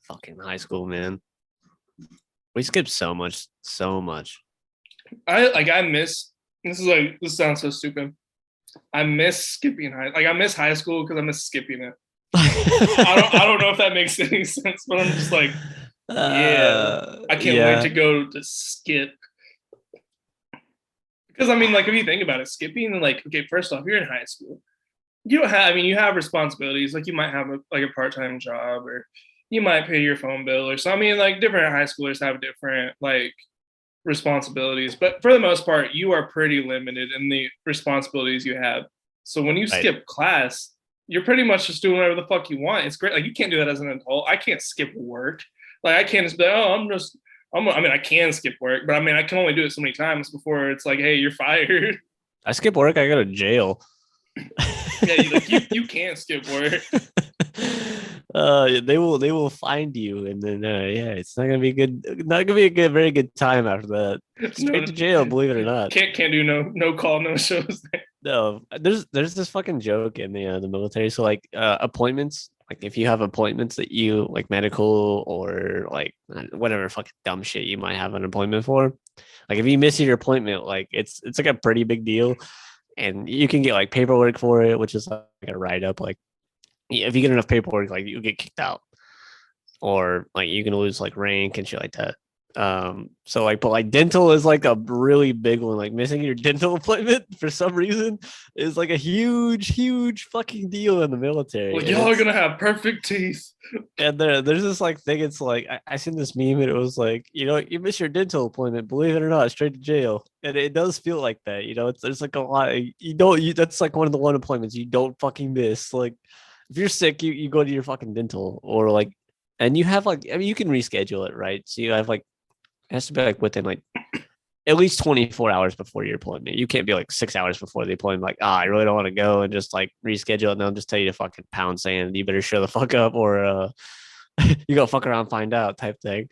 Fucking high school, man. We skipped so much, so much. I miss this sounds so stupid. I miss skipping I miss high school because I miss skipping it. I don't know if that makes any sense, but I'm just like, yeah, I can't wait yeah. to go to skip. Because I mean, like if you think about it, skipping like okay, first off, you're in high school. You don't have I mean, you have responsibilities, like you might have a part-time job or you might pay your phone bill or so. I mean, like different high schoolers have different like responsibilities, but for the most part, you are pretty limited in the responsibilities you have. So when you Right. skip class, you're pretty much just doing whatever the fuck you want. It's great. Like you can't do that as an adult. I can't skip work. Like I can't just be like, oh, I mean, I can skip work, but I mean, I can only do it so many times before it's like, hey, you're fired. I skip work, I go to jail. Yeah, you can't skip work. They will find you, and then yeah, it's not gonna be good. Not gonna be a good, very good time after that. Straight No, to jail, believe it or not. can't do no call, no shows. No, there's this fucking joke in the military. So like appointments, like if you have appointments that you like medical or like whatever fucking dumb shit you might have an appointment for, like if you miss your appointment, like it's like a pretty big deal, and you can get like paperwork for it, which is like a write up. Like if you get enough paperwork, like you get kicked out or like you can lose like rank and shit like that. So like, but like dental is like a really big one. Like missing your dental appointment for some reason is like a huge fucking deal in the military, Like and y'all are it's gonna have perfect teeth. and there's this like thing. It's like I seen this meme and it was like, you miss your dental appointment, believe it or not, straight to jail, and it does feel like that. There's like a lot. You don't you that's like one of the one appointments you don't fucking miss. Like if you're sick, you go to your fucking dental or like, and you have like, I mean, you can reschedule it, right? So you have like, it has to be like within like at least 24 hours before your appointment. You can't be like 6 hours before the appointment, like, I really don't want to go and just like reschedule it. And they'll just tell you to fucking pound sand. You better show the fuck up or you go fuck around, find out type thing.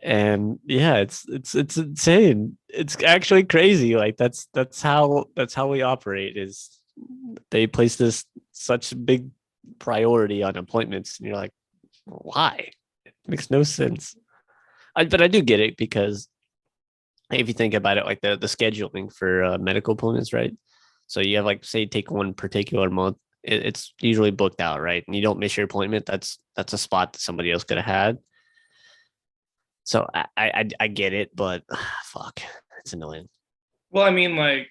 And yeah, it's insane. It's actually crazy. Like that's how we operate is they place this such big priority on appointments. And you're like, why? It makes no sense. But I do get it because if you think about it, like the scheduling for medical appointments, right? So you have like say take one particular month, it's usually booked out, right? And you don't miss your appointment. That's a spot that somebody else could have had. So I get it, but fuck, it's annoying. Well, I mean, like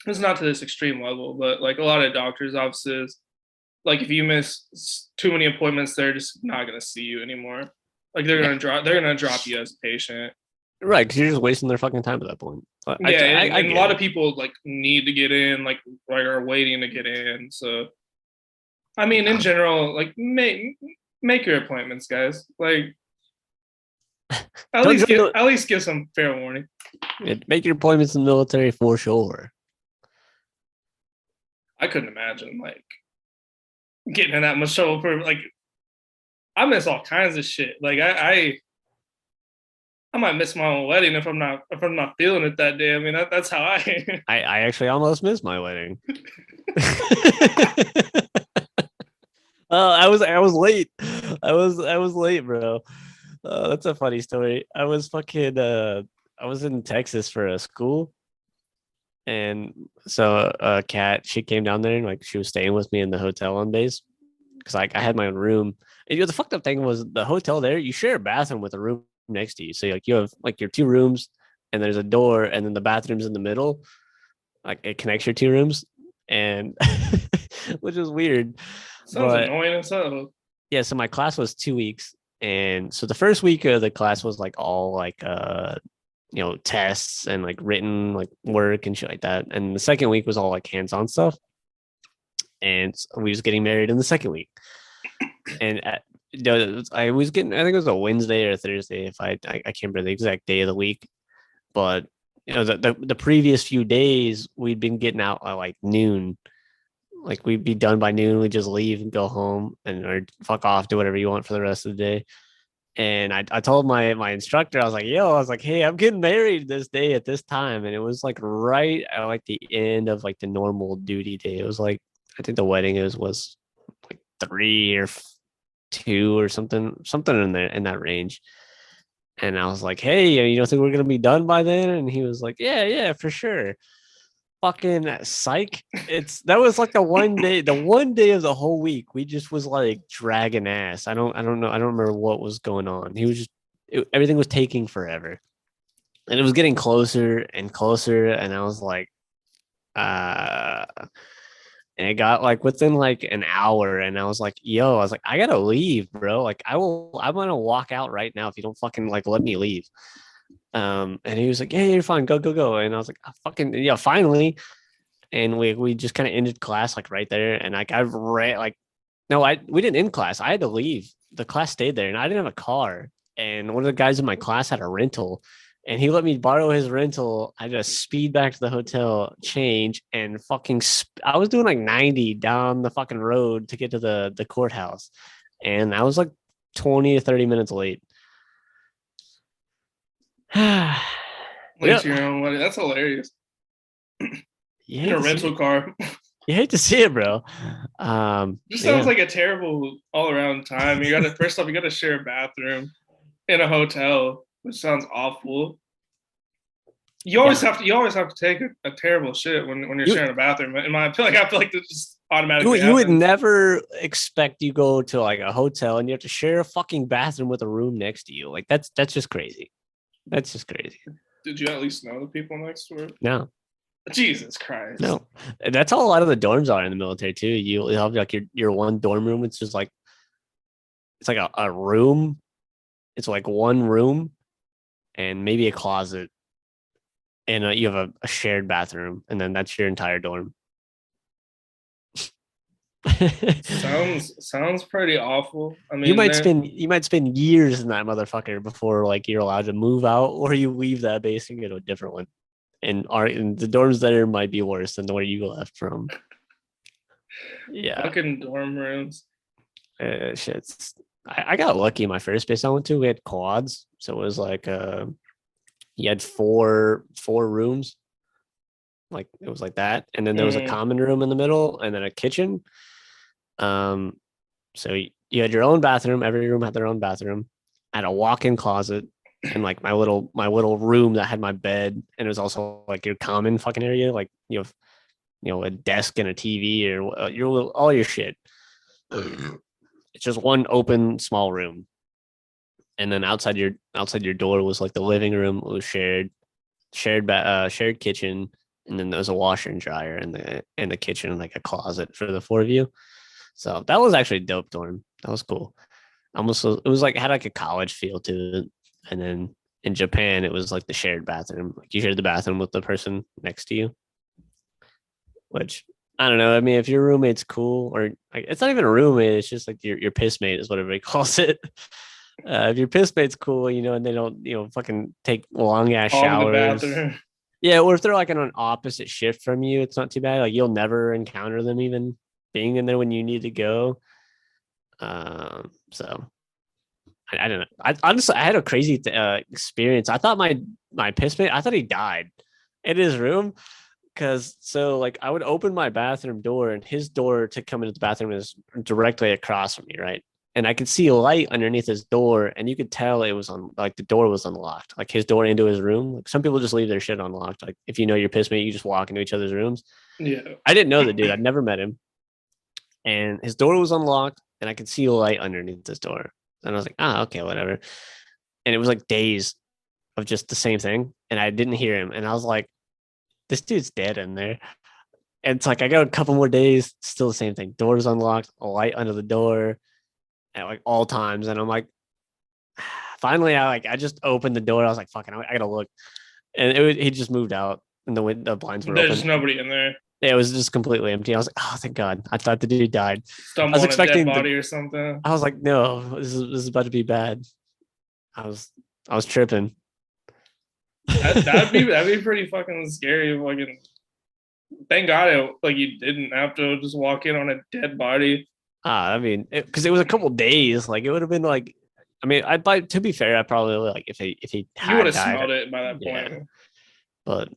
it's not to this extreme level, but like a lot of doctors' offices, like if you miss too many appointments, they're just not gonna see you anymore. Like Yeah, they're gonna drop you as a patient. right. Because you're just wasting their fucking time at that point. Yeah, I and a get lot of it. people like need to get in, like are waiting to get in. So I mean, in Yeah. general, like make your appointments, guys. Like Don't join the at least give some fair warning. make your appointments in the military for sure. I couldn't imagine like getting in that much trouble for like I miss all kinds of shit. Like I might miss my own wedding if I'm not feeling it that day. I mean that's how I. I actually almost missed my wedding. I was late. I was late, bro. That's a funny story. I was in Texas for a school, and so Kat she came down there and like she was staying with me in the hotel on base because like I had my own room. And the fucked up thing was the hotel there you share a bathroom with a room next to you, so like you have like your two rooms and there's a door and then the bathroom's in the middle, like it connects your two rooms, and which is weird, Sounds but annoying as hell. yeah, so my class was 2 weeks. And so the first week of the class was like all like tests and like written like work and shit like that. And the second week was all like hands-on stuff. And we was getting married in the second week. And I was getting, I think it was a Wednesday or a Thursday, if I can't remember the exact day of the week. But the previous few days we'd been getting out at like noon. Like we'd be done by noon, we just leave and go home and or fuck off, do whatever you want for the rest of the day. And I told my instructor, I was like, hey, I'm getting married this day at this time. And it was like right at like the end of like the normal duty day. It was like, I think the wedding was like 2 or something in there in that range. And I was like, hey, you don't think we're gonna be done by then? And he was like, yeah, for sure. Fucking psych. That was like the one day of the whole week we just was like dragging ass. I don't know. I don't remember what was going on. He was just everything was taking forever. And it was getting closer and closer. And I was like, uh and it got like within like an hour, and I was like, yo, I was like, I gotta leave, bro. Like I'm gonna walk out right now if you don't fucking like let me leave. And he was like, yeah, you're fine, go. And I was like, oh, fucking yeah, finally. And we just kind of ended class like right there. And like I ran like no, I we didn't end class. I had to leave. The class stayed there, and I didn't have a car. And one of the guys in my class had a rental, and he let me borrow his rental. I just speed back to the hotel, change, and I was doing like 90 down the fucking road to get to the courthouse, and I was like 20 to 30 minutes late. Like Yep. your own money. That's hilarious. You In hate a to see rental it. car. You hate to see it, bro. Just sounds Yeah. like a terrible all around time. You gotta first off, you gotta share a bathroom in a hotel, which sounds awful. Yeah. You always have to take a terrible shit when you're You sharing a bathroom. I feel like that just you automatically you would happens. never expect you go to like a hotel and you have to share a fucking bathroom with a room next to you. Like that's just crazy. That's just crazy. Did you at least know the people next to her? No, Jesus Christ. no. And that's how a lot of the dorms are in the military too. You have like your one dorm room. It's just like it's like a room. It's like one room and maybe a closet, and you have a shared bathroom, and then that's your entire dorm. Sounds pretty awful. I mean, there You might spend years in that motherfucker before like you're allowed to move out or you leave that base and go to a different one. And the dorms there might be worse than the one you left from. Yeah, fucking dorm rooms. shit's. I got lucky. My first base I went to, we had quads, so it was like you had four rooms, like it was like that, and then there was a Mm. common room in the middle, and then a kitchen. Um, so you had your own bathroom. Every room had their own bathroom. I had a walk-in closet and like my little room that had my bed, and it was also like your common fucking area, like a desk and a TV or your all your shit. It's just one open small room, and then outside your door was like the living room. It was shared kitchen, and then there was a washer and dryer in the kitchen and like a closet for the four of you. So that was actually a dope dorm. That was cool. Almost it was like had like a college feel to it. And then in Japan, it was like the shared bathroom. Like you shared the bathroom with the person next to you, which I don't know. I mean, if your roommate's cool, or like, it's not even a roommate, it's just like your piss mate is what everybody calls it. If your piss mate's cool, and they don't, fucking take long ass Hog the showers. bathroom. Yeah, or if they're like on an opposite shift from you, it's not too bad. Like you'll never encounter them even being in there when you need to go. So I don't know. I honestly I had a crazy experience. I thought my piss mate, I thought he died in his room because so like I would open my bathroom door and his door to come into the bathroom is directly across from me, right? And I could see a light underneath his door, and you could tell it was on like the door was unlocked, like his door into his room. Like some people just leave their shit unlocked. Like if you know your piss mate, you just walk into each other's rooms. Yeah. I didn't know the dude. I'd never met him, and his door was unlocked, and I could see a light underneath this door. And I was like, okay, whatever. And it was like days of just the same thing, and I didn't hear him, and I was like, this dude's dead in there. And it's like I got a couple more days, still the same thing. Doors unlocked, a light under the door at like all times, and I'm like, finally, I just opened the door. I was like, fucking, I gotta look, and he just moved out, and the blinds were There's open. nobody in there. Yeah, it was just completely empty. I was like, oh, thank God. I thought the dude died. I Stumble was on a dead expecting the. body or something. I was like, no, this is about to be bad. I was I was tripping. That'd be pretty fucking scary. Fucking thank God like you didn't have to just walk in on a dead body. I mean, because it was a couple days. Like it would have been like, I mean, to be fair, I probably like if he You would had have died, smelled it by that yeah. point. But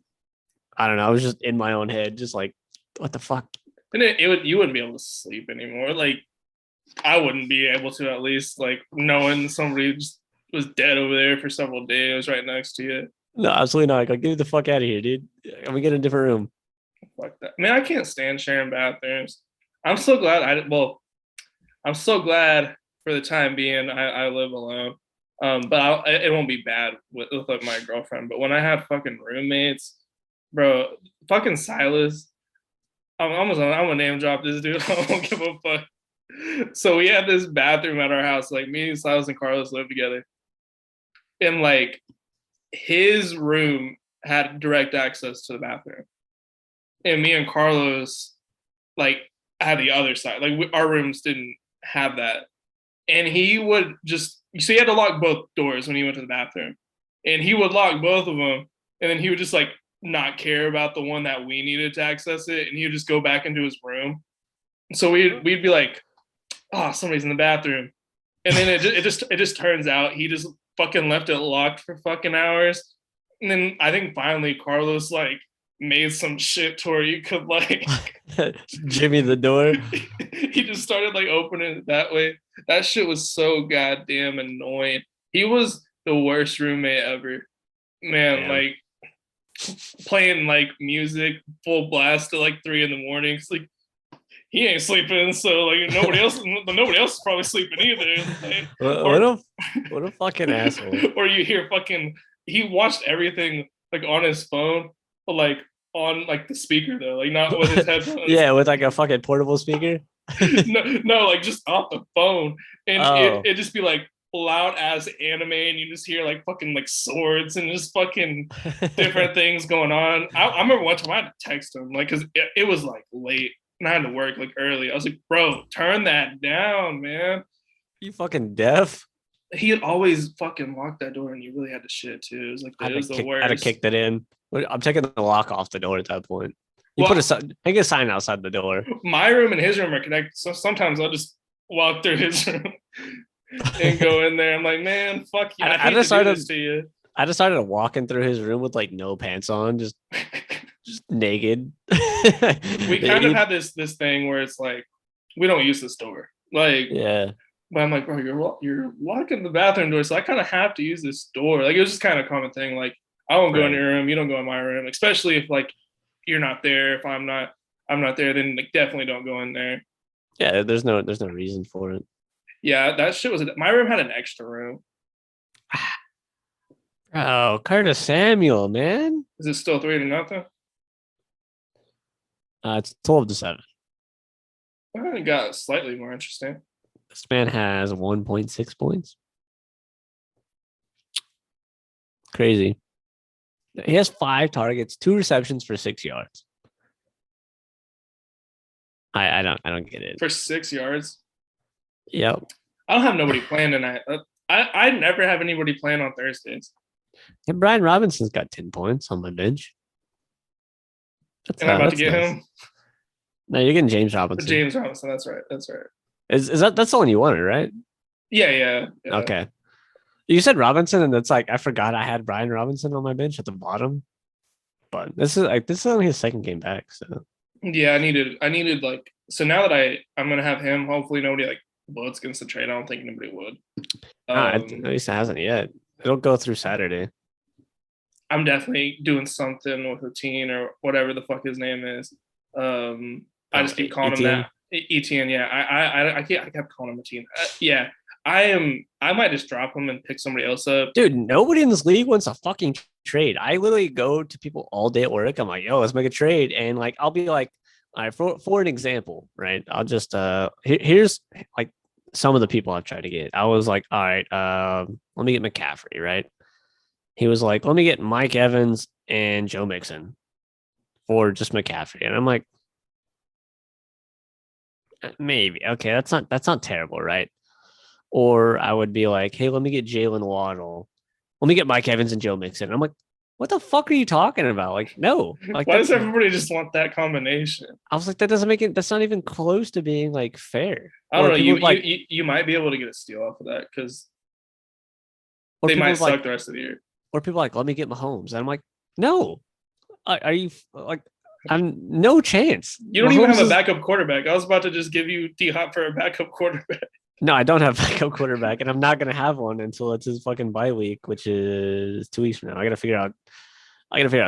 I don't know. I was just in my own head, just like, what the fuck? And you wouldn't be able to sleep anymore. Like I wouldn't be able to, at least like knowing somebody just was dead over there for several days right next to you. No, absolutely not. Like, get me the fuck out of here, dude. I'm gonna get a different room. Fuck that. I mean, I can't stand sharing bathrooms. I'm so glad I'm so glad for the time being I live alone. But it won't be bad with like my girlfriend. But when I had fucking roommates, bro, fucking Silas, I'm gonna name drop this dude. I don't give a fuck. So we had this bathroom at our house. Like me, Silas, and Carlos lived together, and like his room had direct access to the bathroom, and me and Carlos like had the other side. Like our rooms didn't have that, and he would just so he had to lock both doors when he went to the bathroom, and he would lock both of them, and then he would just like not care about the one that we needed to access it, and he would just go back into his room. So we'd be like, oh, somebody's in the bathroom, and then it just turns out he just fucking left it locked for fucking hours, and then I think finally Carlos like made some shit to where you could like Jimmy the door. he just started like opening it that way. That shit was so goddamn annoying. He was the worst roommate ever. Man, Damn. like playing like music full blast at like 3 in the morning. It's like he ain't sleeping, so like nobody else is probably sleeping either. Like, What a fucking asshole. or you hear fucking he watched everything like on his phone, but like on like the speaker though, like not with his headphones. Yeah, with like a fucking portable speaker. No, like just off the phone, and Oh. it just be like loud as anime, and you just hear like fucking like swords and just fucking different things going on. I remember one time I had to text him like because it was like late and I had to work like early. I was like, bro, turn that down, man. You fucking deaf? He had always fucking locked that door, and you really had to shit too. It was like it was the I'd have worst. kicked it in. I'm taking the lock off the door at that point. You put Well, hang a sign outside the door. my room and his room are connected, so sometimes I'll just walk through his room and go in there. I'm like, man, fuck you. I hate to do this to you. I decided walking through his room with like no pants on, just naked. We kind of had this thing where it's like we don't use this door, like. Yeah. But I'm like, bro, you're locking the bathroom door, so I kind of have to use this door. Like it was just kind of a common thing. Like I won't go in your room, you don't go in my room, especially if like you're not there. If I'm not there, then like definitely don't go in there. Yeah, there's no reason for it. Yeah, that shit was my room had an extra room. Oh, Curtis Samuel, man. Is it still 3-0? It's 12-7. It got slightly more interesting. This man has 1.6 points. Crazy. He has 5 targets, 2 receptions for 6 yards. I don't get it. For 6 yards? Yep. I don't have nobody playing tonight. I never have anybody playing on Thursdays. And Brian Robinson's got 10 points on my bench. And I'm about to get nice. Him. No, you're getting James Robinson. James Robinson, that's right. That's right. Is that's the one you wanted, right? Yeah. Okay. You said Robinson, and it's like I forgot I had Brian Robinson on my bench at the bottom. But this is only his second game back, so yeah, I needed like so now that I'm gonna have him. Hopefully nobody like votes against the trade. I don't think nobody would. At least it hasn't yet. It'll go through Saturday. I'm definitely doing something with Etienne or whatever the fuck his name is. I just keep calling him that. Etienne, yeah. I kept calling him Etienne. Yeah. I might just drop him and pick somebody else up. Dude, nobody in this league wants a fucking trade. I literally go to people all day at work. I'm like, yo, let's make a trade. And like, I'll be like, all right, for an example, right? I'll just, here's like some of the people I've tried to get. I was like, all right, let me get McCaffrey, right? He was like, let me get Mike Evans and Joe Mixon for just McCaffrey. And I'm like, maybe. Okay, that's not terrible, right? Or I would be like, hey, let me get Jalen Waddle. Let me get Mike Evans and Joe Mixon. I'm like, what the fuck are you talking about? Like, no. Like, why does everybody just want that combination? I was like, that doesn't make it. That's not even close to being like fair. I don't know. You might be able to get a steal off of that because they might suck the rest of the year. Or people like, let me get Mahomes. And I'm like, no. Are you like, I'm no chance. You don't even have Mahomes a is backup quarterback. I was about to just give you D Hop for a backup quarterback. no, I don't have backup quarterback, and I'm not gonna have one until it's his fucking bye week, which is 2 weeks from now. I gotta figure out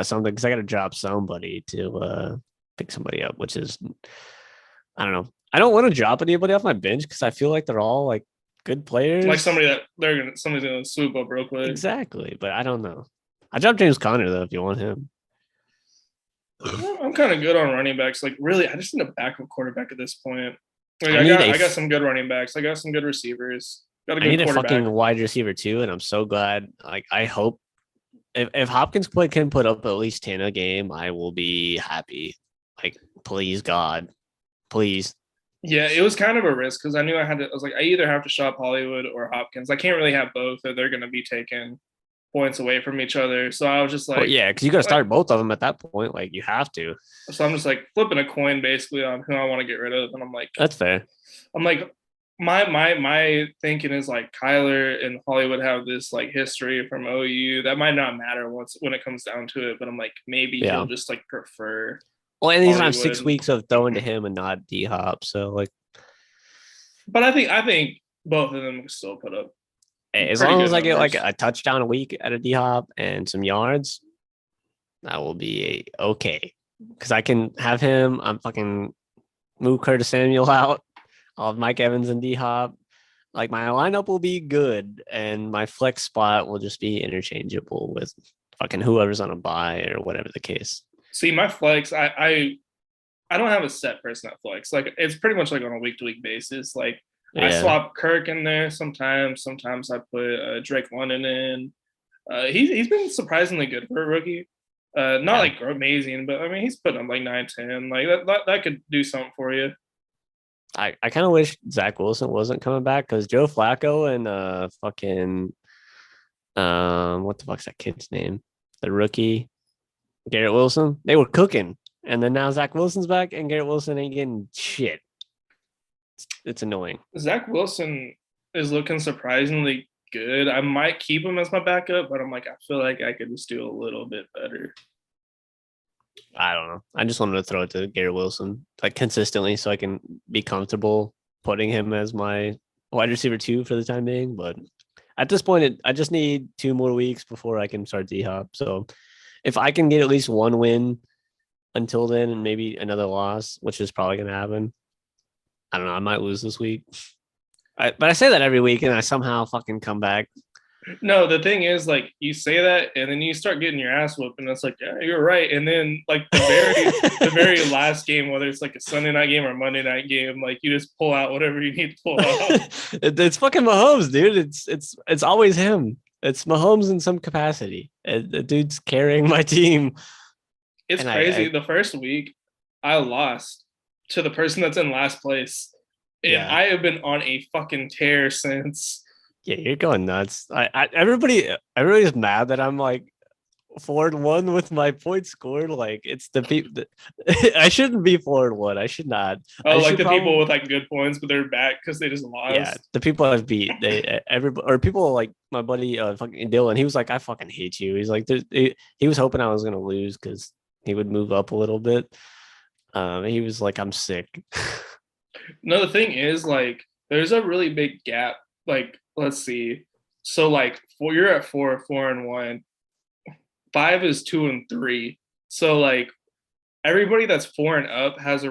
something because I gotta drop somebody to pick somebody up, which is I don't know. I don't want to drop anybody off my bench because I feel like they're all like good Like players. somebody's gonna swoop up real quick. Exactly, but I don't know. I dropped James Conner though if you want him. I'm kind of good on running backs. Like really, I just need a backup quarterback at this point. Like I need I got some good running backs. I got some good receivers. Got a I good need a quarterback. fucking wide receiver too, and I'm so glad. Like I hope if Hopkins can put up at least 10 a game, I will be happy. Like please God, please. Yeah, it was kind of a risk because I knew I had to. I was like, I either have to shop Hollywood or Hopkins. I can't really have both, or they're going to be taking points away from each other. So I was just Well, like, yeah, because you got to like, start both of them at that point. Like you have to. so I'm just like flipping a coin basically on who I want to get rid of, and That's fair. I'm like, my thinking is like Kyler and Hollywood have this like history from OU that might not matter once when it comes down to it, but I'm like maybe he'll Yeah. just like prefer Well, and he's gonna have six Hollywood. weeks of throwing to him and not D Hop. So like, But I think both of them can still put up as pretty long good as I get like numbers. a touchdown a week at a D Hop and some yards, that will be okay. Because I can have him. I'm fucking move Curtis Samuel out. I'll have Mike Evans and D Hop. Like my lineup will be good, and my flex spot will just be interchangeable with fucking whoever's on a buy or whatever the case. See, my flex, I don't have a set person at flex. Like it's pretty much like on a week to week basis. Like I Yeah, swap Kirk in there sometimes. Sometimes I put Drake London in. He's been surprisingly good for a rookie. Not yeah. like amazing, but I mean he's putting up like 9-10. Like that could do something for you. I kind of wish Zach Wilson wasn't coming back because Joe Flacco and fucking what the fuck's that kid's name? The rookie Garrett Wilson. They were cooking, and then now Zach Wilson's back, and Garrett Wilson ain't getting shit. It's annoying. Zach Wilson is looking surprisingly good. I might keep him as my backup, but I'm like I feel like I could just do a little bit better. I don't know. I just wanted to throw it to Garrett Wilson like consistently so I can be comfortable putting him as my wide receiver two for the time being. But at this point, I just need 2 more weeks before I can start D Hop. So if I can get at least one win until then and maybe another loss, which is probably going to happen, I don't know. I might lose this week. But I say that every week and I somehow fucking come back. No, the thing is, like, you say that, and then you start getting your ass whooped, and it's like, yeah, you're right. And then, like, the very last game, whether it's like a Sunday night game or a Monday night game, like, you just pull out whatever you need to pull out. It's fucking Mahomes, dude. It's always him. It's Mahomes in some capacity. The dude's carrying my team, It's and crazy. The first week, I lost to the person that's in last place, and yeah, I have been on a fucking tear since. yeah, you're going nuts. Everybody's mad that I'm like 4-1 with my point scored. Like it's the people. I shouldn't be 4-1. I should not. Oh, I like should the people probably. with like good points, but they're back because they just Yeah, lost. the people I've beat, or people like my buddy fucking Dylan. He was like, I fucking hate you. He's like, he was hoping I was gonna lose because he would move up a little bit. He was like, I'm sick. No, the thing is, like, there's a really big gap. Like, let's see. So, like, you're at 4-1. 5 is 2-3. So, like, everybody that's 4 and up has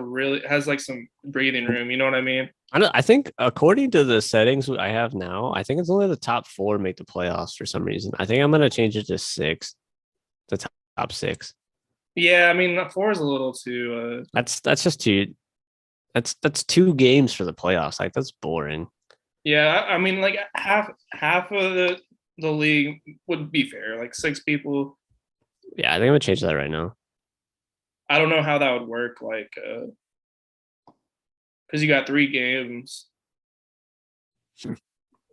like some breathing room. You know what I mean? I think according to the settings I have now, I think it's only the top four make the playoffs for some reason. I think I'm gonna change it to six, the top six. Yeah, I mean, 4 is a little too. That's just too. That's 2 games for the playoffs. Like that's boring. Yeah, I mean, like half of the league would be fair. Like 6 people. Yeah, I think I'm gonna change that right now. I don't know how that would work. Like, because you got 3 games. Does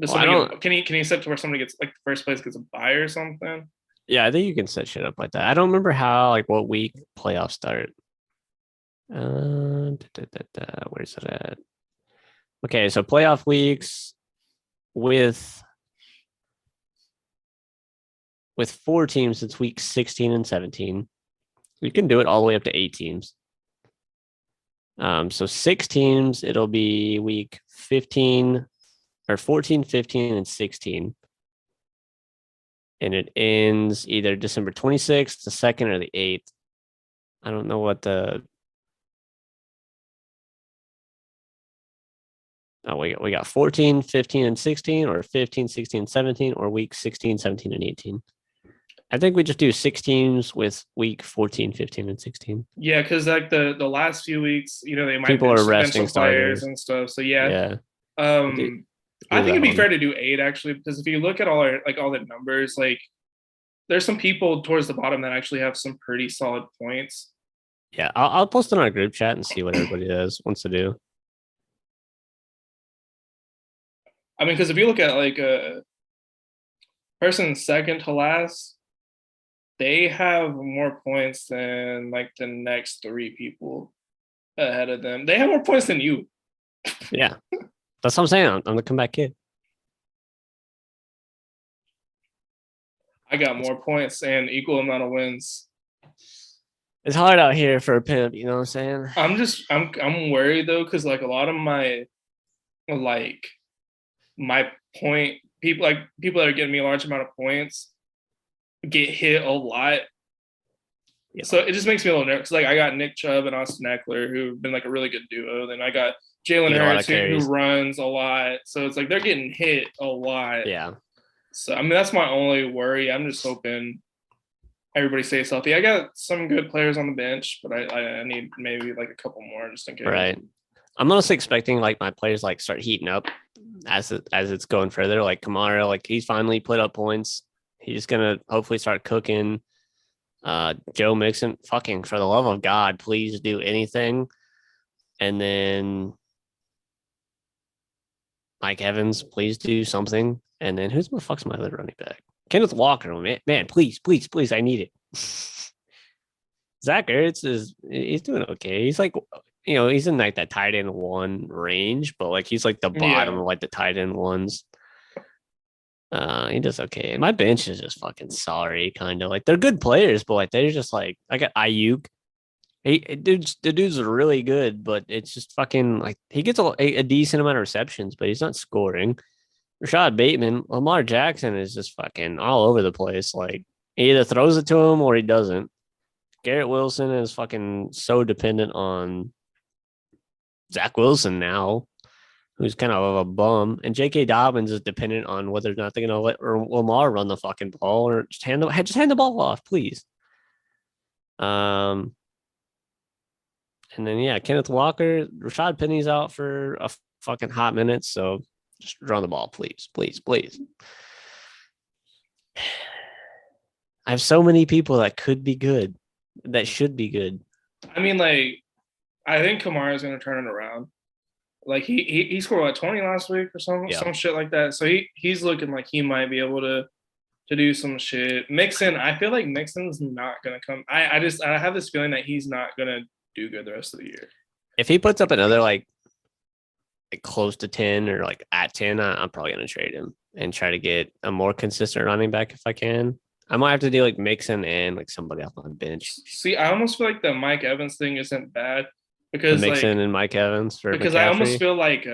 Well, I somebody don't. can you set to where somebody gets like the first place gets a buy or something? Yeah, I think you can set shit up like that. I don't remember how like what week playoffs start. Where's it at? Okay, so playoff weeks with 4 teams. It's week 16 and 17. You can do it all the way up to 8 teams. So 6 teams, it'll be week 15 or 14, 15, and 16. And it ends either December 26th, the 2nd, or the 8th. I don't know what the. Oh, we got 14, 15, and 16, or 15, 16, 17, or week 16, 17, and 18. I think we just do 6 teams with week 14, 15, and 16. Yeah, because like the last few weeks, they might People are bench resting some players starters. and stuff. So yeah, Yeah. um, I Do think that it'd be one. fair to do 8 actually, because if you look at all the numbers, like there's some people towards the bottom that actually have some pretty solid points. Yeah. I'll post it on our group chat and see what everybody wants to do. I mean, because if you look at like a person second to last, they have more points than like the next 3 people ahead of them. They have more points than you. Yeah. That's what I'm saying. I'm the comeback kid. I got more points and equal amount of wins. It's hard out here for a pimp, you know what I'm saying? I'm worried though, because like a lot of like my point people that are getting me a large amount of points get hit a lot. Yeah. So it just makes me a little nervous. Like I got Nick Chubb and Austin Eckler, who've been like a really good duo. Then I got Jalen Hurts, who runs a lot. So it's like they're getting hit a lot. Yeah. So I mean that's my only worry. I'm just hoping everybody stays healthy. I got some good players on the bench, but I need maybe like a couple more just in case. Right. I'm honestly expecting like my players like start heating up as it's going further. Like Kamara, like he's finally put up points. He's gonna hopefully start cooking. Joe Mixon, fucking for the love of God, please do anything. And then Mike Evans, please do something. And then who's the fuck's my other running back? Kenneth Walker, man, please, I need it. Zach Ertz he's doing okay. He's like, he's in like that tight end 1 range, but like he's like the bottom of like the tight end ones. He does okay. And my bench is just fucking sorry, kind of like they're good players, but like they're just like I got Ayuk. The dude's really good, but it's just fucking like he gets a decent amount of receptions, but he's not scoring. Rashad Bateman, Lamar Jackson is just fucking all over the place. Like he either throws it to him or he doesn't. Garrett Wilson is fucking so dependent on Zach Wilson now, who's kind of a bum. And J.K. Dobbins is dependent on whether or not they're going to let Lamar run the fucking ball or just hand the ball off, please. And then, yeah, Kenneth Walker, Rashad Penny's out for a fucking hot minute. So just run the ball, please. I have so many people that could be good, that should be good. I mean, like, I think Kamara's going to turn it around. Like he scored what 20 last week or some shit like that. So he's looking like he might be able to do some shit. Mixon, I feel like Mixon's not gonna come. I have this feeling that he's not gonna do good the rest of the year. If he puts up another like close to 10 or like at 10, I'm probably gonna trade him and try to get a more consistent running back if I can. I might have to do like Mixon and like somebody else on the bench. See, I almost feel like the Mike Evans thing isn't bad because the Mixon and Mike Evans for because McCaffrey. I almost feel like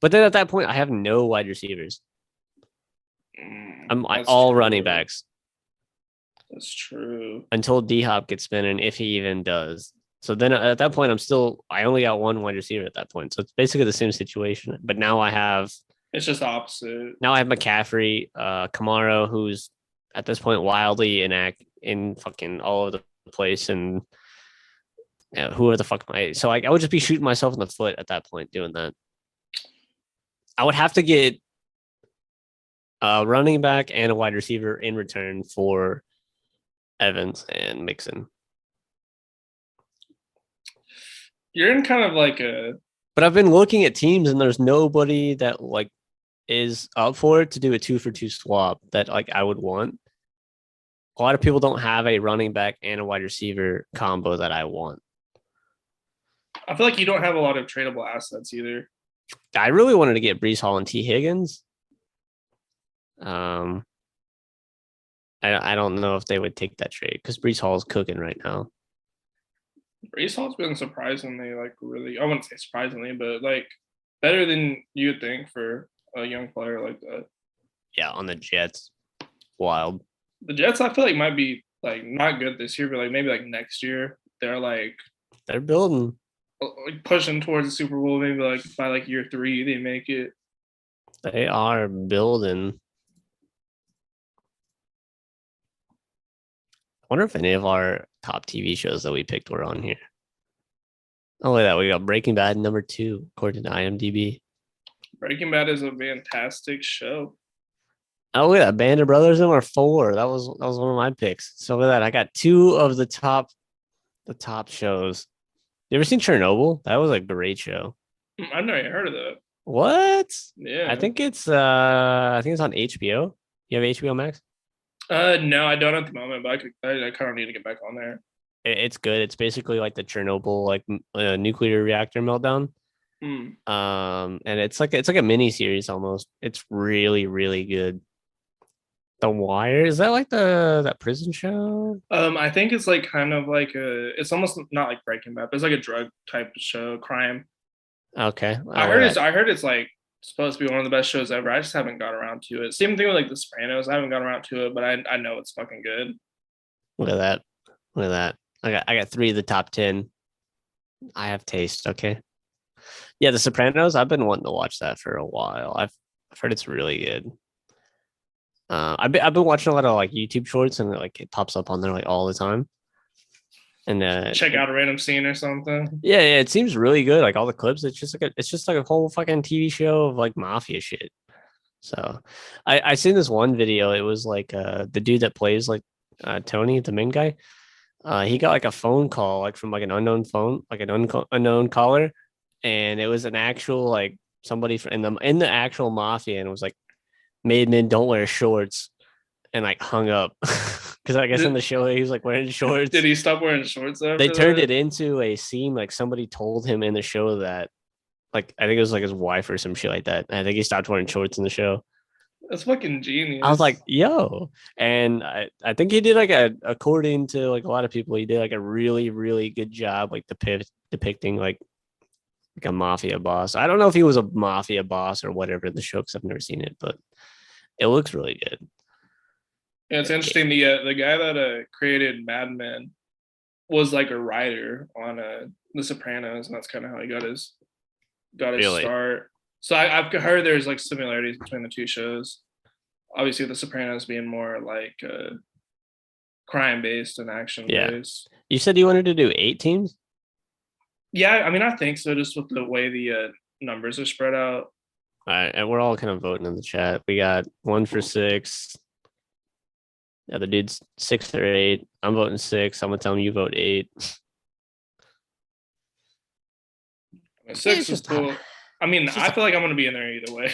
but then at that point I have no wide receivers. I'm all true. Running backs. That's true. Until D-Hop gets spinning, if he even does. So then at that point, I only got 1 wide receiver at that point. So it's basically the same situation. But now I have. It's just opposite. Now I have McCaffrey, Kamara, who's at this point wildly in fucking all over the place. And who are the fuck am I? So I would just be shooting myself in the foot at that point doing that. I would have to get a running back and a wide receiver in return for Evans and Mixon. You're in kind of like a. But I've been looking at teams and there's nobody that like is up for it to do a 2-for-2 swap that like I would want. A lot of people don't have a running back and a wide receiver combo that I want. I feel like you don't have a lot of tradable assets either. I really wanted to get Breece Hall and T. Higgins. I don't know if they would take that trade because Breece Hall is cooking right now. Brees Hall's been surprisingly like really. I wouldn't say surprisingly, but like better than you'd think for a young player like that. Yeah, on the Jets. Wild. The Jets, I feel like might be like not good this year, but like maybe like next year they're They're building. like pushing towards the Super Bowl. Maybe like by like year 3 they make it. They are building. I wonder if any of our top TV shows that we picked were on here. Oh, look at that. We got Breaking Bad #2, according to IMDb. Breaking Bad is a fantastic show. Oh, look at that. Band of Brothers #4. That was one of my picks. So look at that. I got two of the top shows. You ever seen Chernobyl? That was a great show. I've never even heard of that. What? I Yeah. think it's on HBO. You have HBO Max? No, I don't at the moment, but I kind of need to get back on there. It's good. It's basically like the Chernobyl nuclear reactor meltdown. Hmm. And it's like a mini series almost. It's really, really good. The Wire, is that like that prison show? I think it's like kind of like it's almost not like Breaking Bad, but it's like a drug type show, crime. Okay. I Oh, heard yeah. it's like supposed to be one of the best shows ever. I just haven't got around to it. Same thing with like The Sopranos. I haven't got around to it, but I know it's fucking good. Look at that. Look at that. I got three of the top 10. I have taste. Okay. Yeah, The Sopranos. I've been wanting to watch that for a while. I've heard it's really good. I've been watching a lot of like YouTube shorts and like it pops up on there like all the time. And Check out a random scene or something. yeah, it seems really good. Like all the clips, it's just like a whole fucking TV show of like mafia shit. So I seen this one video. It was like the dude that plays like Tony, the main guy. He got like a phone call like from like an unknown phone, like an unknown caller, and it was an actual like somebody in the actual mafia, and it was like made men don't wear shorts, and like hung up because I guess in Did, the show he was like wearing did shorts. he stop wearing shorts They after turned that? it into a scene like somebody told him in the show that like I think it was like his wife or some shit like that. I think he stopped wearing shorts in the show. That's fucking I was like, genius. yo. And I think he did like according to like a lot of people, he did like a really, really good job like depicting like a mafia boss. I don't know if he was a mafia boss or whatever in the show because I've never seen it, but it looks really good. Yeah, it's interesting. The guy that created Mad Men was like a writer on The Sopranos, and that's kind of how he got his Really? start. So I've heard there's like similarities between the two shows. Obviously, The Sopranos being more like crime based and action Yeah. based. You said you wanted to do 8 teams? Yeah, I mean, I think so. Just with the way the numbers are spread out. All right, and we're all kind of voting in the chat. We got one for 6. The other dude's 6 or 8. I'm voting 6. I'm gonna tell him you vote 8. I mean, It's 6 is just hot. cool. I mean, It's just I feel like I'm gonna be in there either way.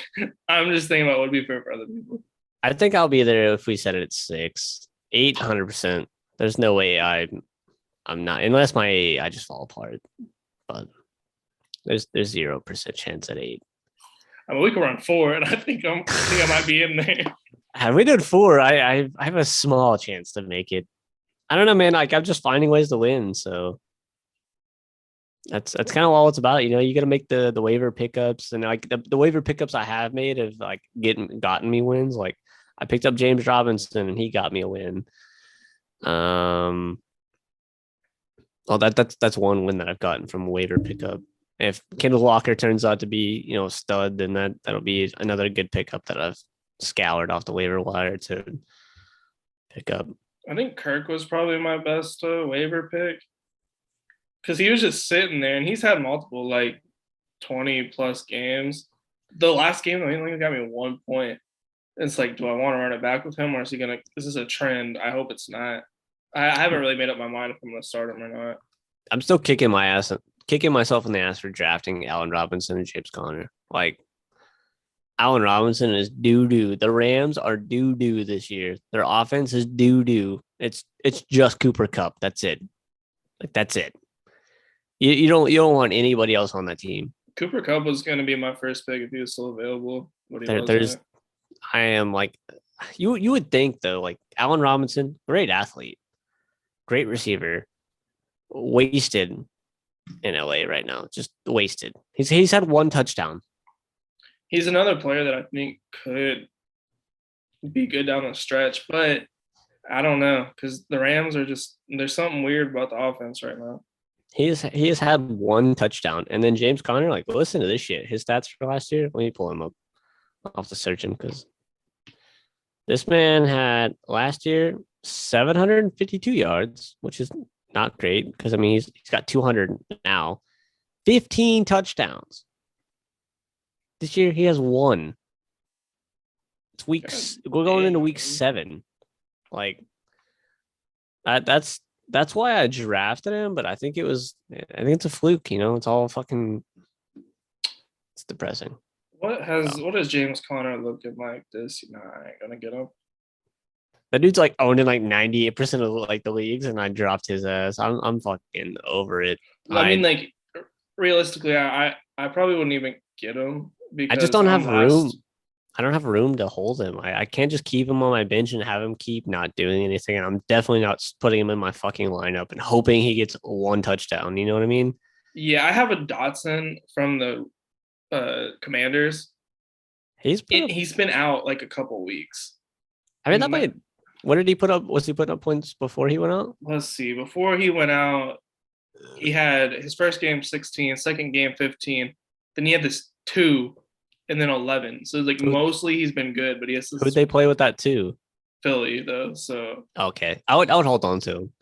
I'm just thinking about what would be fair for other people. I think I'll be there if we set it at 6. 800%. There's no way I'm not unless I just fall apart. But there's 0% chance at 8. I mean, we could run 4, and I think I might be in there. Have we done 4? I have a small chance to make it. I don't know, man. Like I'm just finding ways to win. So that's kind of all it's about. You got to make the waiver pickups, and like the waiver pickups I have made have like gotten me wins. Like I picked up James Robinson, and he got me a win. Um, oh, that's one win that I've gotten from a waiver pickup. If Kendall Walker turns out to be a stud, then that'll be another good pickup that I've scoured off the waiver wire to pick up. I think Kirk was probably my best waiver pick because he was just sitting there, and he's had multiple like 20 plus games. The last game, he only got me 1 point. It's like, do I want to run it back with him, or is he gonna? Is this a trend? I hope it's not. I haven't really made up my mind if I'm gonna start him or not. I'm still kicking myself in the ass for drafting Allen Robinson and James Conner. Like Allen Robinson is doo doo. The Rams are doo doo this year. Their offense is doo doo. It's just Cooper Kupp. That's it. Like that's it. You don't want anybody else on that team. Cooper Kupp was gonna be my first pick if he was still available, but he There's wasn't. I am like you would think though like Allen Robinson, great athlete, great receiver. wasted in LA right now. Just wasted. He's had one touchdown. He's another player that I think could be good down the stretch, but I don't know because the Rams are just there's something weird about the offense right now. He has had one touchdown, and then James Conner, like, listen to this shit. His stats for last year. Let me pull him up. I'll have to search him because this man had last year 752 yards, which is not great because I mean he's got 200 now. 15 touchdowns. This year he has one. It's weeks. We're going into week 7. Like that's why I drafted him, but I think it's a fluke, it's all fucking it's depressing. What has James Conner looking like this? I ain't gonna get him. That dude's like owned in like 98% of like the leagues, and I dropped his ass. I'm fucking over it. I mean, like realistically, I probably wouldn't even get him I just because don't I'm have room. last. I don't have room to hold him. I can't just keep him on my bench and have him keep not doing anything. And I'm definitely not putting him in my fucking lineup and hoping he gets one touchdown. You know what I mean? Yeah, I have a Dotson from the Commanders. He's been out like a couple weeks. I mean, that might. What did he put up? Was he putting up points before he went out? Let's see. Before he went out, he had his first game 16, second game 15. Then he had this 2 and then 11. So like mostly he's been good, but he has this. Who'd they play with that too? Philly though. So okay, I would hold on to him.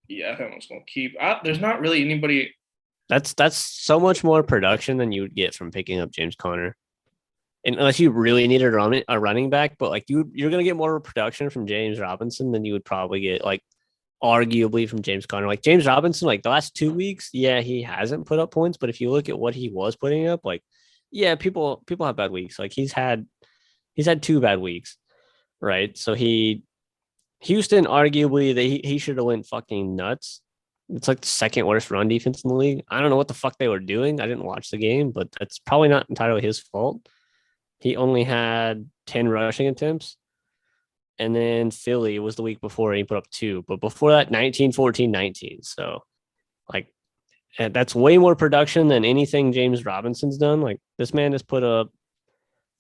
Yeah, I think I'm just gonna keep. There's not really anybody. That's so much more production than you would get from picking up James Conner. And unless you really needed a running back, but like you're gonna get more production from James Robinson than you would probably get like arguably from James Conner. Like James Robinson, like the last 2 weeks, yeah, he hasn't put up points, but if you look at what he was putting up, like yeah, people have bad weeks. Like he's had 2 bad weeks, right? So Houston arguably he should have went fucking nuts. It's like the second worst run defense in the league. I don't know what the fuck they were doing. I didn't watch the game, but that's probably not entirely his fault. He only had 10 rushing attempts. And then Philly was the week before and he put up 2. But before that, 19, 14, 19. So, like, that's way more production than anything James Robinson's done. Like, this man has put up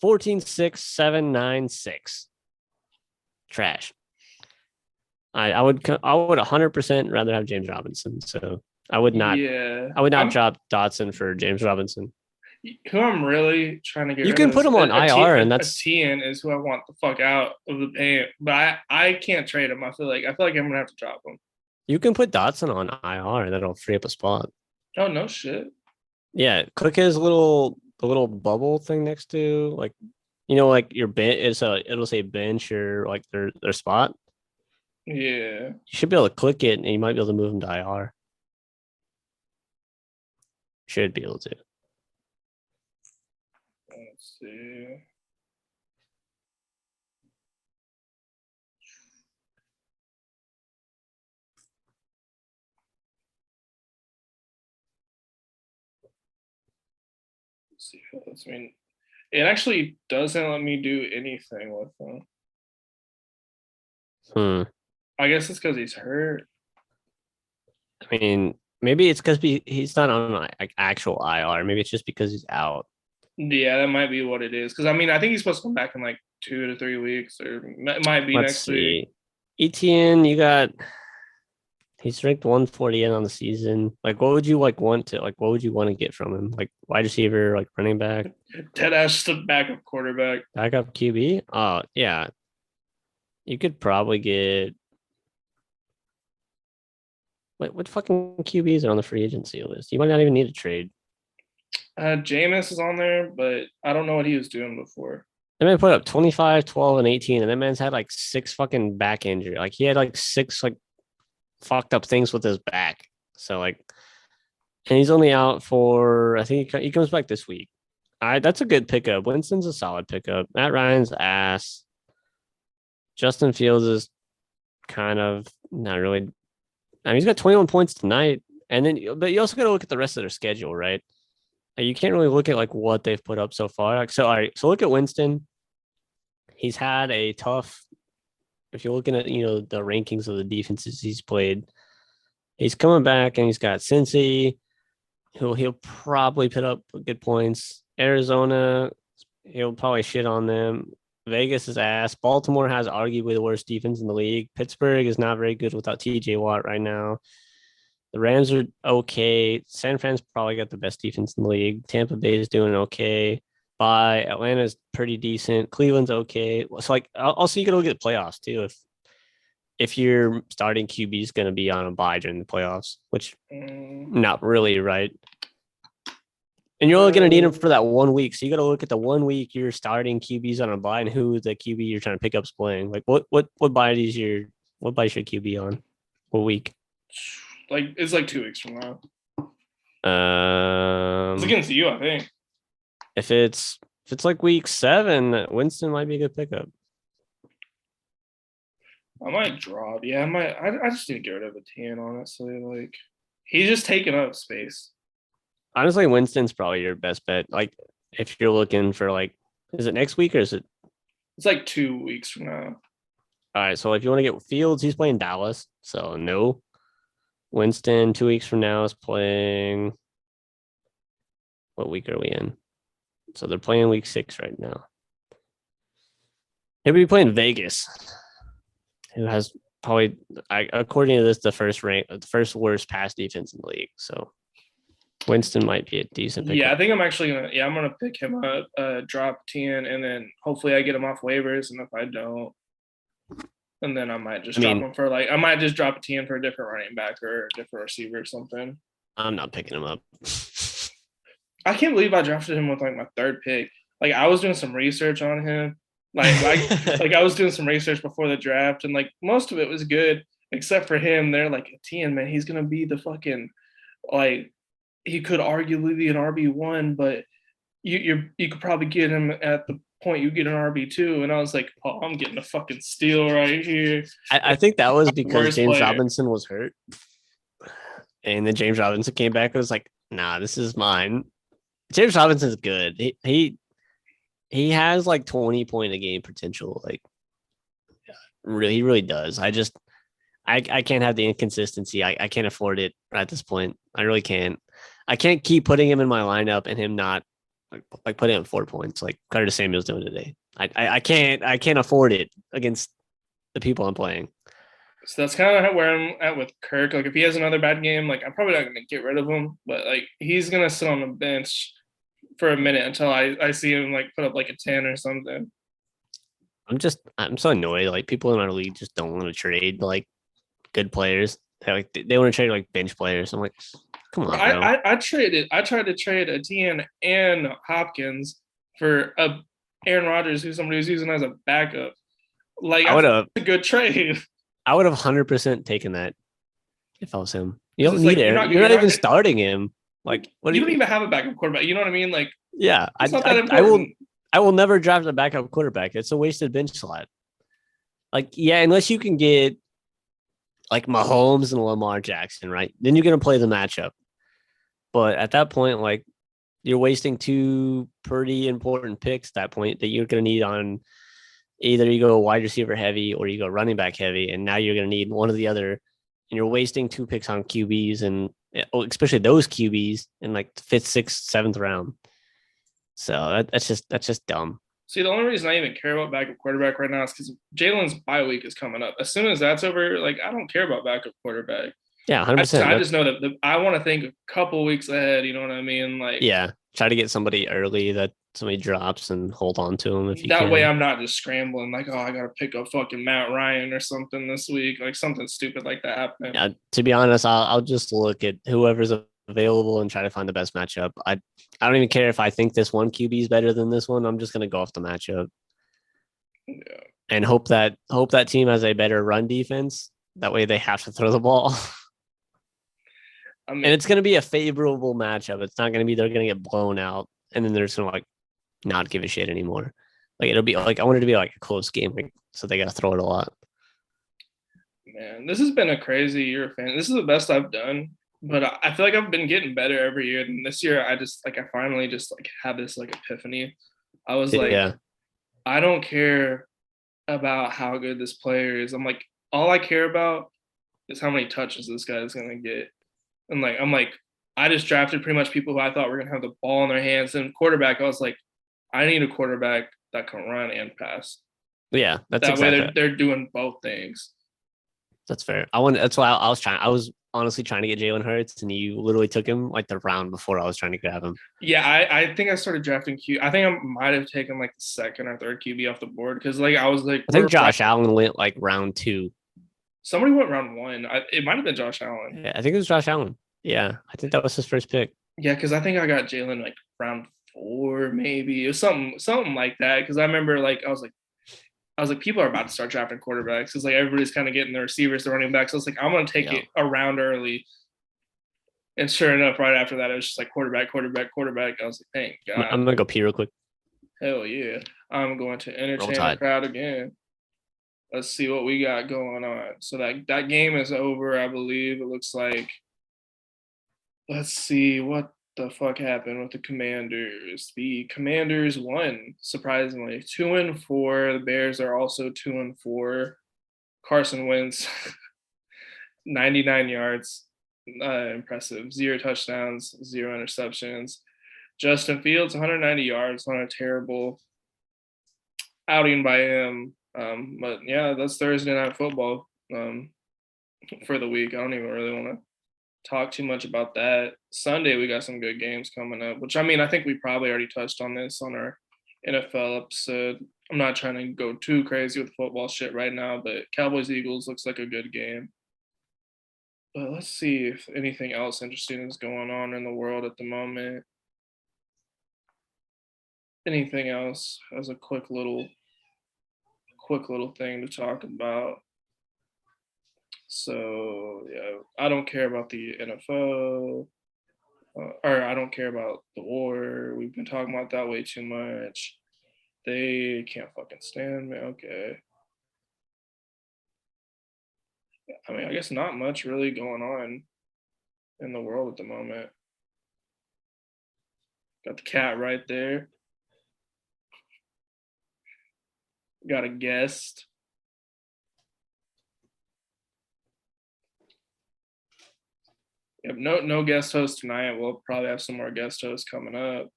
14, 6, 7, 9, 6. Trash. I would 100% rather have James Robinson. So, I would not drop Dotson for James Robinson. Who I'm really trying to get. You can put him on IR, and that's Tien is who I want the fuck out of the paint. But I can't trade him. I feel like I'm gonna have to drop him. You can put Dotson on IR, and that'll free up a spot. Oh no shit. Yeah, click his the little bubble thing next to like, like your bench. It'll say bench or like their spot. Yeah. You should be able to click it, and you might be able to move him to IR. Should be able to. Let's see. Let's see. I mean, it actually doesn't let me do anything with him. I guess it's because he's hurt. I mean, maybe it's because he's not on like actual IR. Maybe it's just because he's out. Yeah, that might be what it is. Because I mean, I think he's supposed to come back in like 2 to 3 weeks, or it might be next week. ETN, he's ranked 148 on the season. Like, what would you want to get from him? Like wide receiver, like running back, dead ass the backup quarterback, backup QB. Oh yeah, you could probably get. What fucking QBs are on the free agency list? You might not even need a trade. Jameis is on there, but I don't know what he was doing before. That man put up 25, 12, and 18, and that man's had like 6 fucking back injury. Like he had like 6 like fucked up things with his back. So like, and he's only out for, I think he comes back this week. That's a good pickup. Winston's a solid pickup. Matt Ryan's ass. Justin Fields is kind of not really. I mean, he's got 21 points tonight, but you also got to look at the rest of their schedule, right? You can't really look at like what they've put up so far. So, all right. So look at Winston. He's had a tough. If you're looking at the rankings of the defenses he's played, He's coming back, and he's got Cincy, who he'll probably put up good points. Arizona, he'll probably shit on them. Vegas is ass. Baltimore has arguably the worst defense in the league. Pittsburgh is not very good without TJ Watt right now. The Rams are okay. San Fran's probably got the best defense in the league. Tampa Bay is doing okay. By Atlanta's pretty decent. Cleveland's okay. So like also you can look at the playoffs too. If your starting QB is going to be on a bye during the playoffs, which not really right. And you're only going to need him for that 1 week. So you got to look at the 1 week you're starting QBs on a bye and who the QB you're trying to pick up's playing. Like what bye is your QB on? What week? Like it's like 2 weeks from now. It's Um, against you, I think. if it's like week 7, Winston might be a good pickup. I might drop. Yeah, I might. I just need to get rid of a 10, honestly. Like he's just taking up space. Honestly, Winston's probably your best bet. Like if you're looking for like, is it next week or is it? It's like 2 weeks from now. All right, so if you want to get Fields, he's playing Dallas, so no. Winston 2 weeks from now is playing. What week are we in? So they're playing week 6 right now. He'll be playing Vegas, who has probably, according to this, the first worst pass defense in the league. So Winston might be a decent pickup. Yeah, I think I'm actually gonna. Yeah, I'm gonna pick him up, drop 10, and then hopefully I get him off waivers. And if I don't, and then I might just drop him for like I might just drop a 10 for a different running back or a different receiver or something. I'm not picking him up. I can't believe I drafted him with like my 3rd pick. Like I was doing some research on him. Like I was doing some research before the draft, and like most of it was good except for him. They're like, 10, man, he's gonna be the fucking like he could arguably be an RB1, but you could probably get him at the point you get an RB2. And I was like, oh, I'm getting a fucking steal right here. I think that was because James Robinson was hurt. And then James Robinson came back and was like, nah, this is mine. James Robinson's good. He has like 20 point a game potential. Like really, he really does. I can't have the inconsistency. I can't afford it at this point. I really can't. I can't keep putting him in my lineup and him not like putting him 4 points like Carter Samuel's doing today. I can't afford it against the people I'm playing. So that's kind of where I'm at with Kirk. Like if he has another bad game, like I'm probably not going to get rid of him, but like he's going to sit on the bench for a minute until I see him like put up like a 10 or something. I'm so annoyed. Like people in our league just don't want to trade like good players. They want to trade like bench players. I'm like, come on, bro. I tried to trade Etienne and Hopkins for Aaron Rodgers, who somebody was using as a backup. Like I would have a good trade. I would have 100% taken that if I was him. You don't need it. You're not even starting him. Like, what you don't even have a backup quarterback. You know what I mean? Like, yeah, I will never draft a backup quarterback. It's a wasted bench slot. Like, yeah, unless you can get like Mahomes and Lamar Jackson, right? Then you're gonna play the matchup. But at that point, like you're wasting 2 pretty important picks at that point that you're gonna need on either you go wide receiver heavy or you go running back heavy, and now you're gonna need one or the other. And you're wasting 2 picks on QBs and especially those QBs in like the 5th, 6th, 7th round. So that's just dumb. See, the only reason I even care about backup quarterback right now is because Jalen's bye week is coming up. As soon as that's over, like I don't care about backup quarterback. Yeah, 100%. I just know that I want to think a couple weeks ahead. You know what I mean? Like, yeah, try to get somebody early that somebody drops and hold on to them if you that can. way I'm not just scrambling like, oh, I gotta pick up fucking Matt Ryan or something this week, like something stupid like that happening. Yeah, to be honest, I'll just look at whoever's available and try to find the best matchup. I don't even care if I think this one QB is better than this one. I'm just gonna go off the matchup. Yeah. And hope that team has a better run defense. That way they have to throw the ball. I mean, and it's gonna be a favorable matchup. It's not gonna be they're gonna get blown out and then they're just gonna like not give a shit anymore. Like it'll be like I want it to be like a close game, like, so they gotta throw it a lot. Man, this has been a crazy year of fantasy. This is the best I've done, but I feel like I've been getting better every year. And this year, I finally just like had this like epiphany. I was like, yeah. I don't care about how good this player is. I'm like, all I care about is how many touches this guy is gonna get. And like I'm like, I just drafted pretty much people who I thought were gonna have the ball in their hands. And quarterback, I was like, I need a quarterback that can run and pass. Yeah, that's That way exactly. they're doing both things. That's fair. I want. That's why I was trying. I was honestly trying to get Jalen Hurts, and you literally took him like the round before I was trying to grab him. Yeah, I think I started drafting Q. I think I might have taken like the second or third QB off the board because like I was like, I think we're right. Josh Allen went like round 2. Somebody went round one. It might have been Josh Allen. Yeah, I think it was Josh Allen. Yeah, I think that was his first pick. Yeah, because I think I got Jalen like round four, maybe. It was something like that. Because I remember like I was like, people are about to start drafting quarterbacks because like everybody's kind of getting the receivers, the running backs. So I was like, I'm gonna take it around early. And sure enough, right after that, it was just like quarterback, quarterback, quarterback. I was like, thank God. I'm gonna go pee real quick. Hell yeah. I'm going to Roll entertain the Tide. crowd again. Let's see what we got going on. So that game is over, I believe. It looks like. Let's see what the fuck happened with the Commanders. The Commanders won, surprisingly. 2-4. The Bears are also 2-4. Carson Wentz, 99 yards. Impressive. 0 touchdowns, 0 interceptions. Justin Fields, 190 yards on a terrible outing by him. But yeah, that's Thursday Night Football for the week. I don't even really want to talk too much about that. Sunday, we got some good games coming up, which I mean, I think we probably already touched on this on our NFL episode. I'm not trying to go too crazy with football shit right now, but Cowboys Eagles looks like a good game. But let's see if anything else interesting is going on in the world at the moment. Anything else as a quick little thing to talk about. So yeah, I don't care about the NFL, or I don't care about the war. We've been talking about that way too much. They can't fucking stand me. Okay. I mean, I guess not much really going on in the world at the moment. Got the cat right there. Got a guest. Yep, no guest host tonight. We'll probably have some more guest hosts coming up.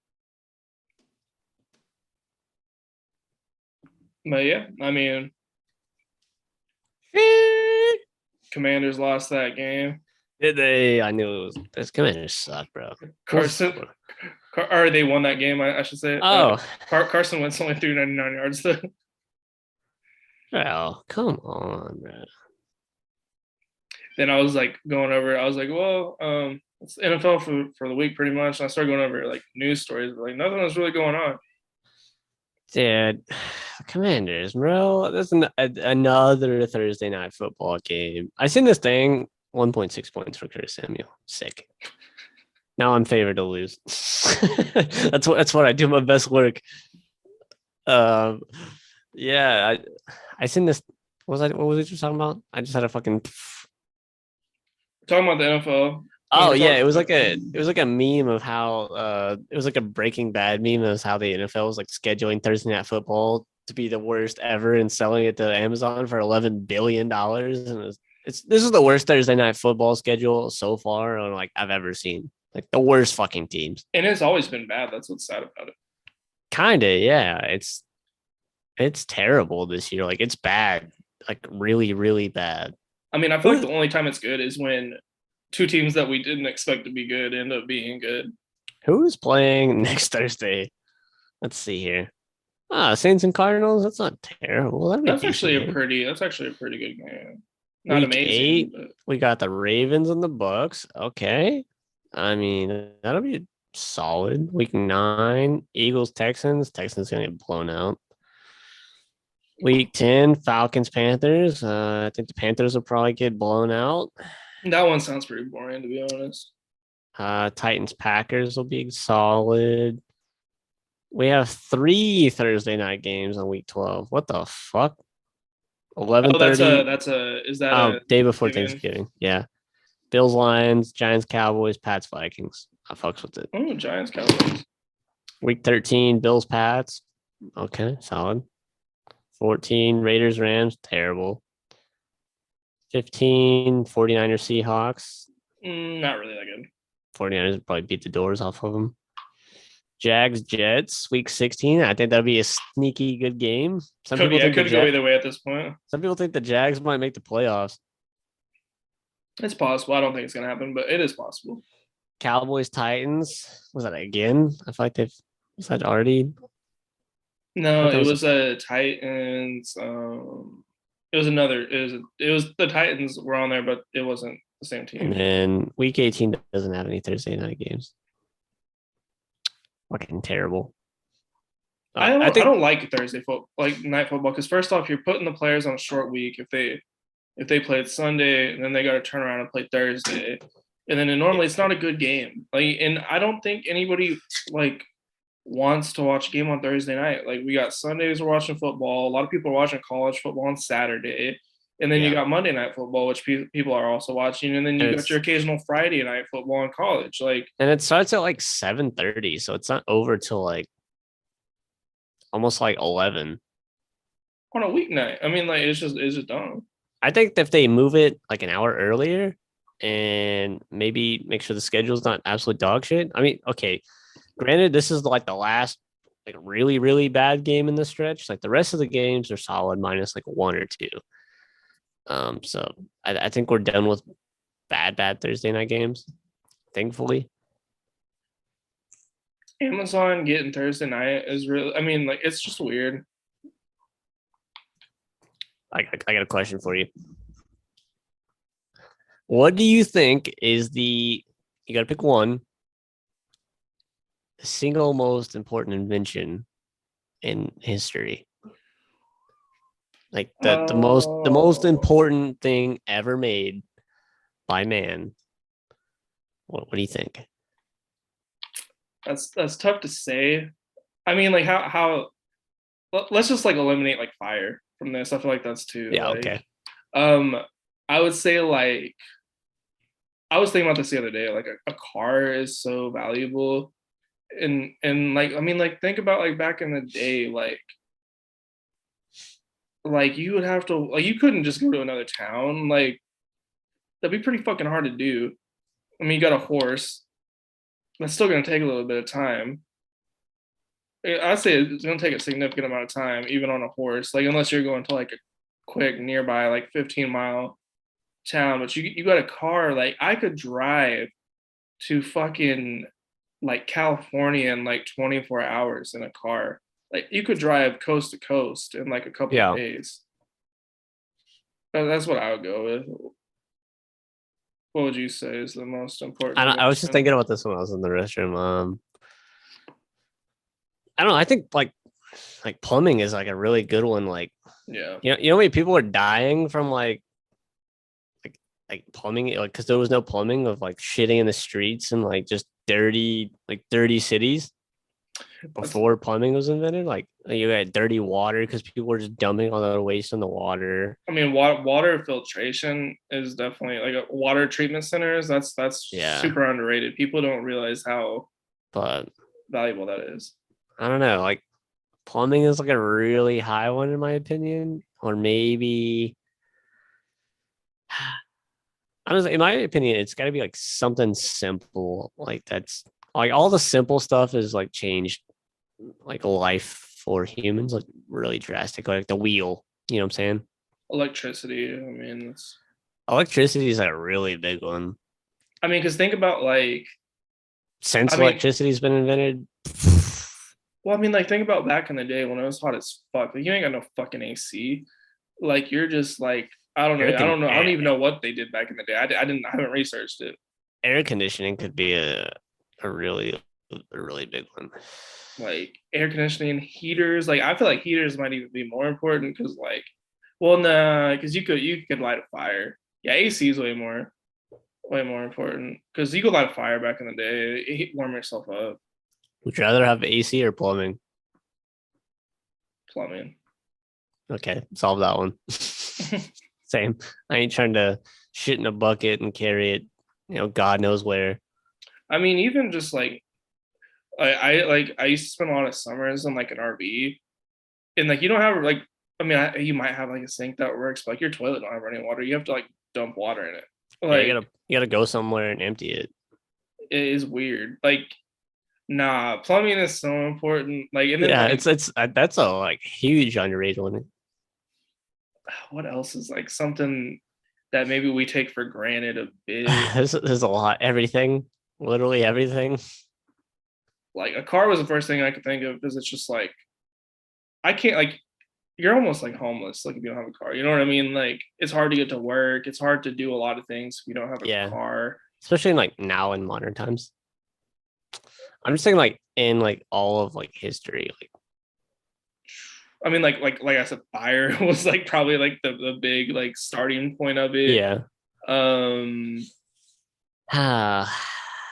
But yeah, I mean, Commanders lost that game. Did they? I knew it was. This Commanders suck, bro. Carson, or they won that game. I should say. Oh, Carson Wentz only threw 99 yards though. well, come on, bro. Then I was like going over. I was like, well, it's NFL for the week pretty much. And I started going over like news stories, but like nothing was really going on. Dude, Commanders, bro. That's another Thursday night football game. I seen this thing. 1.6 points for Curtis Samuel. Sick. Now I'm favored to lose. That's what I do my best work. Yeah, I seen this. What was it you talking about? I just had a fucking. Talking about the NFL. Oh yeah, it was like a meme of how it was like a Breaking Bad meme of how the NFL was like scheduling Thursday Night Football to be the worst ever and selling it to Amazon for $11 billion, and this is the worst Thursday Night Football schedule so far on like I've ever seen. Like the worst fucking teams. And it's always been bad. That's what's sad about it. Kinda, yeah. It's terrible this year. Like it's bad. Like really, really bad. I mean, I feel like the only time it's good is when two teams that we didn't expect to be good end up being good. Who's playing next Thursday? Let's see here. Saints and Cardinals. That's not terrible. That's actually a pretty good game. Not Week amazing. 8, but... we got the Ravens and the Bucks. Okay. I mean, that'll be solid. Week 9, Eagles, Texans. Texans gonna get blown out. Week 10, Falcons, Panthers. I think the Panthers will probably get blown out. That one sounds pretty boring, to be honest. Titans, Packers will be solid. We have 3 Thursday night games on week 12. What the fuck? 11:30. Is that a day before Thanksgiving? Yeah. Bills, Lions, Giants, Cowboys, Pats, Vikings. I fucks with it. Oh, Giants, Cowboys. Week 13, Bills, Pats. Okay, solid. 14, Raiders, Rams. Terrible. 15, 49ers Seahawks. Not really that good. 49ers would probably beat the doors off of them. Jags Jets week 16. I think that'd be a sneaky good game. Some Could people be. I think the could go Jet. either way at this point. Some people think the Jags might make the playoffs. It's possible. I don't think it's gonna happen, but it is possible. Cowboys Titans. Was that again? I feel like they've was that already? I No, thought that it was was Titans. It was another. It was the Titans were on there, but it wasn't the same and team. then week 18 doesn't have any Thursday night games. Fucking terrible. I I think don't like Thursday football, like night football, because first off, you're putting the players on a short week if they played Sunday and then they got to turn around and play Thursday, and then normally it's not a good game. Like, and I don't think anybody like wants to watch a game on Thursday night. Like, we got Sundays we're watching football. A lot of people are watching college football on Saturday, and then you yeah. got Monday night football, which people are also watching, and then And you got it's your occasional Friday night football in college. Like and it starts at like 7:30, so it's not over till like almost like 11. on a weeknight. I mean, like it's just dumb. I think if they move it like an hour earlier and maybe make sure the schedule's not absolute dog shit. I mean, okay, granted, this is like the last like really, really bad game in the stretch. Like the rest of the games are solid, minus like one or two. So I think we're done with bad Thursday night games, thankfully. Amazon getting Thursday night is really. I mean, like it's just weird. I got a question for you. What do you think is you got to pick one, the single most important invention in history? Like the most Oh, important thing ever made by man. What do you think? that's tough to say. I mean, like how let's just like eliminate like fire from this. I feel like that's too Yeah, like okay. um I would say like I was thinking about this the other day. Like a car is so valuable, and like I mean like think about like back in the day like you would have to like you couldn't just go to another town like that'd be pretty fucking hard to do. I mean you got a horse that's still going to take a little bit of time. I'd say it's going to take a significant amount of time, even on a horse. Like unless you're going to like a quick nearby, like 15-mile town. But you got a car. Like I could drive to fucking like California in like 24 hours in a car. Like you could drive coast to coast in like a couple of Yeah. days. That's what I would go with. What would you say is the most important I was just invention? thinking about this when I was in the restroom. I don't know. I think like plumbing is like a really good one. Like Yeah. you know how many people are dying from like like plumbing like because there was no plumbing of like shitting in the streets and like just dirty cities That's before plumbing was invented. Like you had dirty water because people were just dumping all the waste in the water. I mean, water filtration is definitely like a water treatment centers. That's Yeah, super underrated. People don't realize how but valuable that is. I don't know. Like plumbing is like a really high one in my opinion, or maybe honestly, in my opinion, it's got to be like something simple. Like that's like all the simple stuff is like changed like life for humans, like really drastic. Like the wheel, you know what I'm saying? Electricity. I mean, it's. Electricity is like a really big one. I mean, because think about like. I Since mean, electricity's been invented, well, I mean, like think about back in the day when it was hot as fuck. Like you ain't got no fucking AC. Like you're just like I don't know. air I con don't know. I don't even know what they did back in the day. I didn't. I haven't researched it. air conditioning could be a really big one. Like air conditioning, heaters. Like I feel like heaters might even be more important because like, well, nah, because you could light a fire. Yeah, AC is way more important because you could light a fire back in the day, warm yourself up. Would you rather have AC or plumbing? Plumbing. Okay, solve that one. Same. I ain't trying to shit in a bucket and carry it, God knows where. I mean, even just like I used to spend a lot of summers in like an RV, and like you don't have like I mean you might have like a sink that works, but like your toilet don't have running water. You have to like dump water in it. Yeah, Like you gotta go somewhere and empty it. it is weird. Like nah, plumbing is so important. Like and then Yeah, like it's that's a like huge underrated one. what else is like something that maybe we take for granted a bit. There's a lot. Everything, literally everything. Like a car was the first thing I could think of because it's just like I can't like you're almost like homeless like if you don't have a car. You know what I mean? Like it's hard to get to work. It's hard to do a lot of things if you don't have a Yeah, car. especially in like now in modern times. I'm just saying like in like all of like history, like I mean, like I said, fire was like probably like the big like starting point of it. yeah. Um, Ah,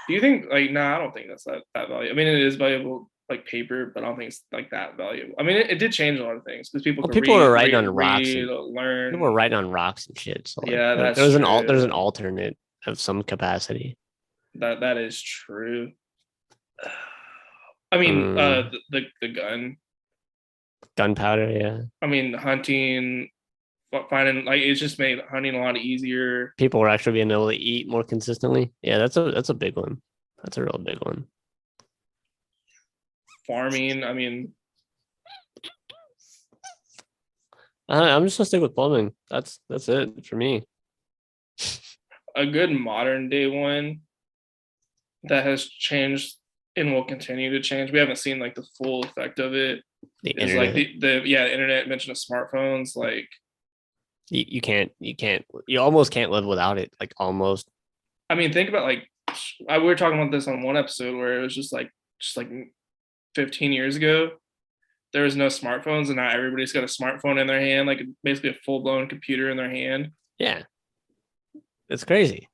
do you think like no, I don't think that's that valuable. I mean, it is valuable like paper, but I don't think it's like that valuable. I mean, it did change a lot of things because people well, could people were read, writing read, on rocks read, and people were learn. writing on rocks and shit. So like Yeah, that's there's an alt there's an true. alternate of some capacity. That is true. I mean, Mm, the gun. gunpowder, yeah. I mean, hunting, finding like it's just made hunting a lot easier. People were actually being able to eat more consistently. Yeah, that's a big one. That's a real big one. Farming. I mean, I'm just gonna stick with plumbing. That's it for me. a good modern day one that has changed and will continue to change. We haven't seen like the full effect of it. The Is like internet. the internet mentioned of smartphones. Like You almost can't live without it. Like almost. I mean, think about like we were talking about this on one episode where it was just like 15 years ago. There was no smartphones, and now everybody's got a smartphone in their hand, like basically a full blown computer in their hand. Yeah, it's crazy.